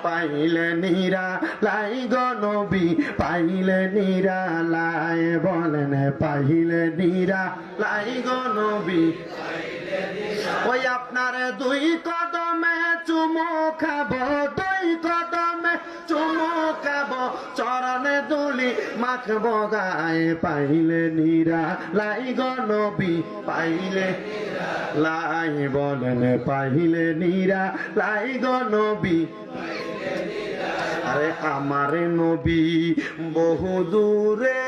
পাইলে নিরালাই গো নবী পাইলে নিরালাই বলেন পাইলে নিরালাই গো নবী ওই আপনার দুই কদমে চুমু খাবো দুই কদমে চুমু খাবো চরণে দুলি মাখবো গায়ে পাইলে নিরালাই গো নবী পাইলে লাই বলেন পাইলে নিরালাই গো নবী আরে আমার নবী বহু দূরে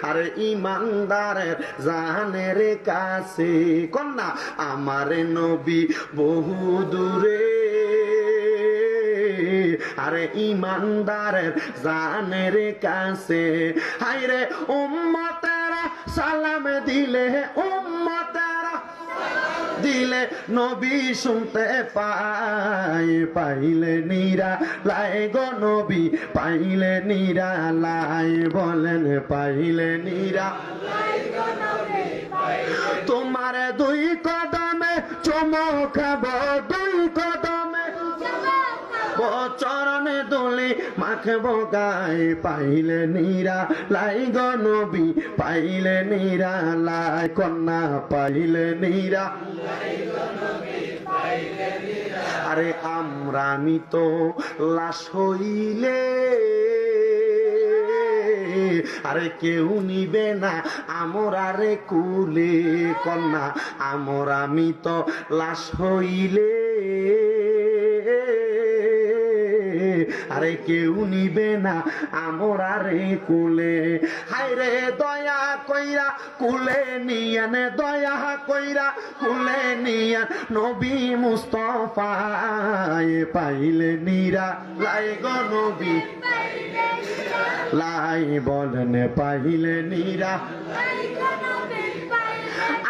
আরে ইমানদারের জানের কাছে কন্যা আমার নবী বহু দূরে আরে ইমানদারের জানের কাছে হায়রে উম্মতেরা সালাম দিলে উম্মতেরা দিলে নবী শুনতে পাই পাইলে নিরালাই গো নবী পাইলে নিরালাই বলেন পাইলে নিরালাই গো নবী তোমার দুই কদমে চুমু খাবো দুই কদমে চরণে দুলি মাখবো গায়ে পাইলে নিরালাই গো নবী পাইলে নিরালাই কন্যা পাইলে নিরালাই গো নবী পাইলে নিরালাই আরে আমরা মৃত লাশ হইলে আরে কেউ নিবে না আমরা রে কুলে কন্যা আমরা মৃত লাশ হইলে আরে কেউ নিবে না আমরা রে কুলে হায়রে দয়া কইরা কুলে নিয়ান দয়া কইরা কুলে নিয়ান নবী মুস্তাফা পাইলে নিরালাই গো নবী লাই বলেন পাইলে নিরালাই গো নবী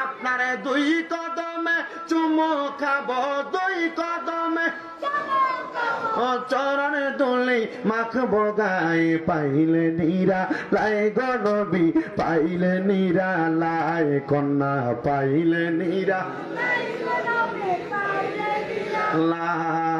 আপনার দুই কদমে চুমু খাবো দুই কদমে ও চরণে দুলি মাখবো গায়ে পাইলে নিরালাই গো নবী পাইলে নিরালাই কন্যা পাইলে নিরালাই গো নবী পাইলে নিরালাই